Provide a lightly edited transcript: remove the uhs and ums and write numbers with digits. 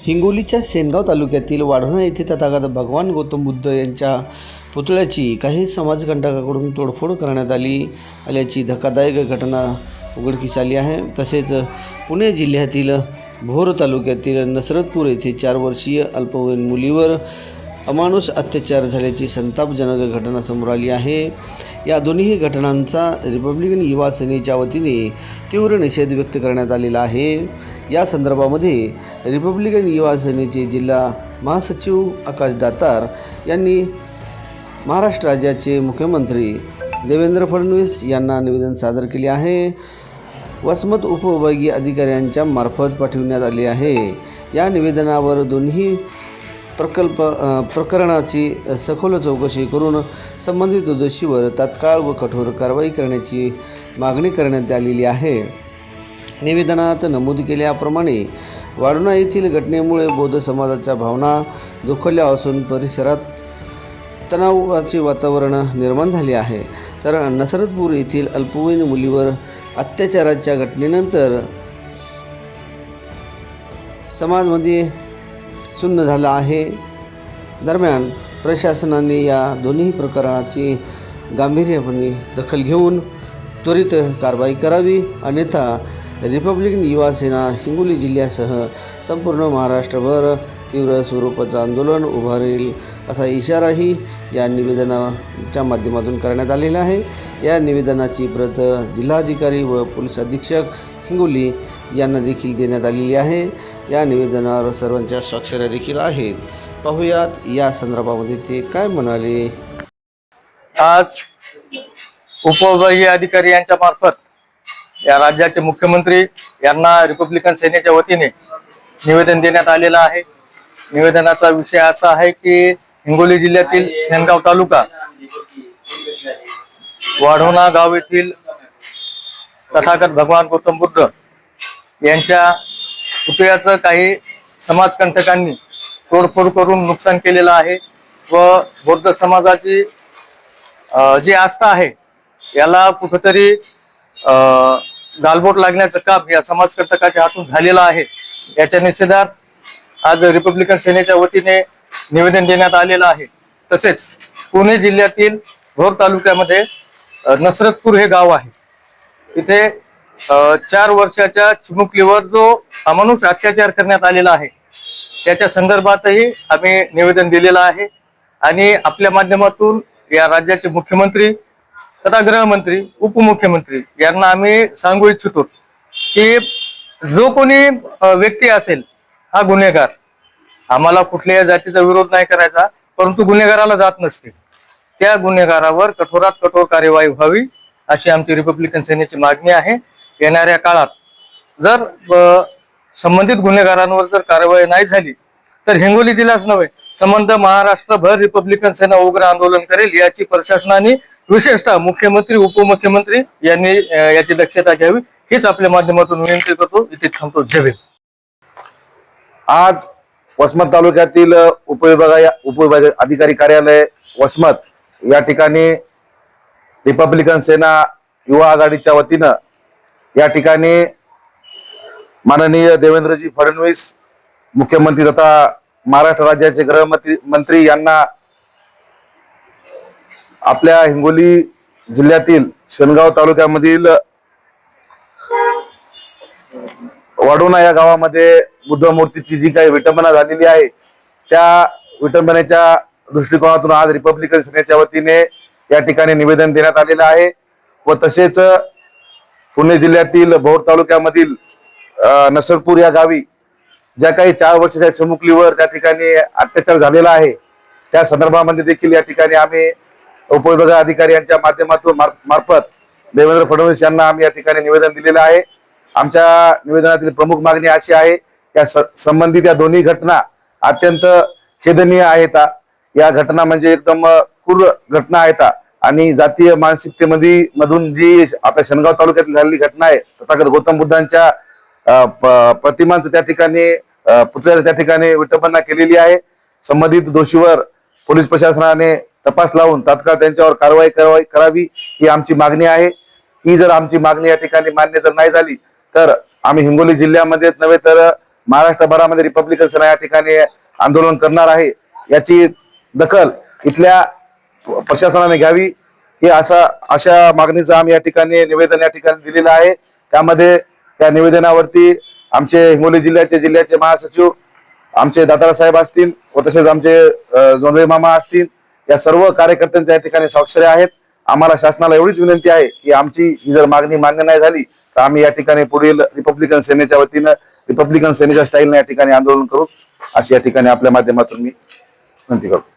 हिंगोलीच्या सेनगाव तालुक्यातील वाढोणा येथे तथागत भगवान गौतम बुद्ध यांच्या पुतळ्याची काही समाजकंटकांकडून तोडफोड करण्यात आल्याची धक्कादायक घटना उघडकीस आली आहे। तसेच पुणे जिल्ह्यातील भोर तालुक्यातील नसरतपूर येथे 4 वर्षीय अल्पवयीन मुलीवर अमानुष अत्याचार झाल्याची संतापजनक घटना समोर आली आहे। या दोन्ही घटनांचा रिपब्लिकन युवा सेनेच्या वतीने तीव्र निषेध व्यक्त करण्यात आलेला आहे। या संदर्भामध्ये रिपब्लिकन युवा सेनेचे जिल्हा महासचिव आकाश दातार यांनी महाराष्ट्र राज्याचे मुख्यमंत्री देवेंद्र फडणवीस यांना निवेदन सादर केले आहे। वसमत उपविभागीय अधिकाऱ्यांच्या मार्फत पाठविण्यात आले आहे। या निवेदनावर दोन्ही प्रकरणाची सखोल चौकशी करून संबंधित दोषीवर तात्काळ व कठोर कारवाई करण्याची मागणी करण्यात आलेली आहे। निवेदनात नमूद केल्याप्रमाणे वाढोणा येथील घटनेमुळे बौद्ध समाजाच्या भावना दुखावल्या असून परिसरात तणावाचे वातावरण निर्माण झाले आहे। तर नसरतपूर येथील अल्पवयीन मुलीवर अत्याचाराच्या घटनेनंतर समाजामध्ये सुन्न झाला आहे। दरम्यान प्रशासनाने या दोन्ही प्रकरणाची गांभीर्याने दखल घेऊन त्वरित कारवाई करावी, अन्यथा रिपब्लिकन युवा सेना हिंगोली जिल्ह्यासह संपूर्ण महाराष्ट्रभर तीव्र स्वरूपाचं आंदोलन उभारेल असा इशाराही या निवेदनाच्या माध्यमातून करण्यात आलेला आहे। या निवेदनाची प्रत जिल्हाधिकारी व पोलीस अधीक्षक हिंगोली यांना देखील देण्यात आलेली आहे। या निवेदनावर सर्वांच्या स्वाक्षऱ्या देखील आहेत। पाहूयात या संदर्भामध्ये ते काय म्हणाले। आज उपविभागीय अधिकारी यांच्या मार्फत या राज्याचे मुख्यमंत्री यांना रिपब्लिकन सेनेच्या वतीने निवेदन देण्यात आलेलं आहे। निवेदनाचा विषय असा आहे की हिंगोली जिल्ह्यातील सेनगाव तालुका वाढोणा गाव येथील तथागत भगवान गौतम बुद्ध यांच्या पुतळ्याचं काही समाजकंटकांनी तोडफोड करून नुकसान केलेलं आहे व बौद्ध समाजाची जी आस्था आहे याला कुठेतरी गालबोट लागण्याचं काम या समाजकंटकाच्या हातून झालेलं आहे। याच्या निषेधात आज रिपब्लिकन सेनेच्या वतीने निवेदन देण्यात आलेलं आहे। तसेच पुणे जिल्ह्यातील भोर तालुक्यामध्ये नसरतपूर हे गाव आहे। इथे 4 वर्षाच्या चिमुकलीवर जो अमानुष अत्याचार करण्यात आलेला आहे त्याच्या संदर्भातही आम्ही निवेदन दिलेलं आहे आणि आपल्या माध्यमातून या राज्याचे मुख्यमंत्री तथा गृहमंत्री उपमुख्यमंत्री यांना आम्ही सांगू इच्छितो की जो कोणी व्यक्ती असेल हा गुन्हेगार, आम्हाला कुठल्याही जातीचा विरोध नाही करायचा, परंतु गुन्हेगाराला जात नसते, त्या गुन्हेगारावर कठोरात कठोर कार्यवाही व्हावी अशी आमची रिपब्लिकन सेनेची मागणी आहे। येणाऱ्या काळात जर संबंधित गुन्हेगारांवर जर कारवाई नाही झाली तर हिंगोली जिल्हाच नव्हे संबंध महाराष्ट्रभर रिपब्लिकन सेना उग्र आंदोलन करेल। याची प्रशासनाने विशेषतः मुख्यमंत्री उपमुख्यमंत्री यांनी याची दक्षता घ्यावी हीच आपल्या माध्यमातून विनंती करतो। इथे थांबतो। जय भीम। आज वसमत तालुक्यातील उपविभाग अधिकारी कार्यालय वसमत या ठिकाणी रिपब्लिकन सेना युवा आघाडीच्या वतीनं या ठिकाणी माननीय देवेंद्रजी फडणवीस मुख्यमंत्री तथा महाराष्ट्र राज्याचे गृहमंत्री यांना आपल्या हिंगोली जिल्ह्यातील सेनगाव तालुक्यामधील वाढोणा या गावामध्ये बुद्ध मूर्तीची जी काही विटंबना झालेली आहे त्या विटंबनेच्या दृष्टिकोनातून आज रिपब्लिकन सेनेच्या वतीने या ठिकाणी निवेदन देण्यात आलेलं आहे व तसेच पुणे जिल्ह्यातील भोर तालुक्यामधील नसरतपूर या गावी ज्या काही 4 वर्षाच्या चिमुकलीवर त्या ठिकाणी अत्याचार झालेला आहे त्या संदर्भामध्ये देखील या ठिकाणी आम्ही उपविभाग अधिकारी यांच्या माध्यमातून मार्फत देवेंद्र फडणवीस यांना आम्ही या ठिकाणी निवेदन दिलेलं आहे। आमच्या निवेदनातील प्रमुख मागणी अशी आहे की संबंधित या दोन्ही घटना अत्यंत खेदनीय आहेत। या घटना म्हणजे एकदम क्रूर घटना आहेत आणि जातीय मानसिकतेमध्ये मधून जी आपल्या सेनगाव तालुक्यात झालेली घटना आहे तथागत गौतम बुद्धांच्या प्रतिमांचं त्या ठिकाणी पुतळ्याचं त्या ठिकाणी विटंबना केलेली आहे। संबंधित दोषीवर पोलीस प्रशासनाने तपास लावून तात्काळ त्यांच्यावर कारवाई करावी ही आमची मागणी आहे। ही जर आमची मागणी या ठिकाणी मान्य जर नाही झाली तर आम्ही हिंगोली जिल्ह्यामध्ये नव्हे तर महाराष्ट्रभरामध्ये रिपब्लिकन सेना या ठिकाणी आंदोलन करणार आहे, याची दखल इथल्या प्रशासनाने घ्यावी. हे अशा मागणीचं आम्ही या ठिकाणी निवेदन या ठिकाणी दिलेलं आहे. त्यामध्ये त्या निवेदनावरती आमचे हिंगोली जिल्ह्याचे महासचिव आमचे दातारा साहेब असतील व तसेच आमचे जोंधळे मामा असतील, या सर्व कार्यकर्त्यांच्या या ठिकाणी स्वाक्षऱ्या आहेत. आम्हाला शासनाला एवढीच विनंती आहे की आमची ही जर मागणी मान्य नाही झाली तर आम्ही या ठिकाणी पुढील रिपब्लिकन सेनेच्या वतीनं रिपब्लिकन सेनेच्या स्टाईलने या ठिकाणी आंदोलन करू, अशी या ठिकाणी आपल्या माध्यमातून मी विनंती करतो.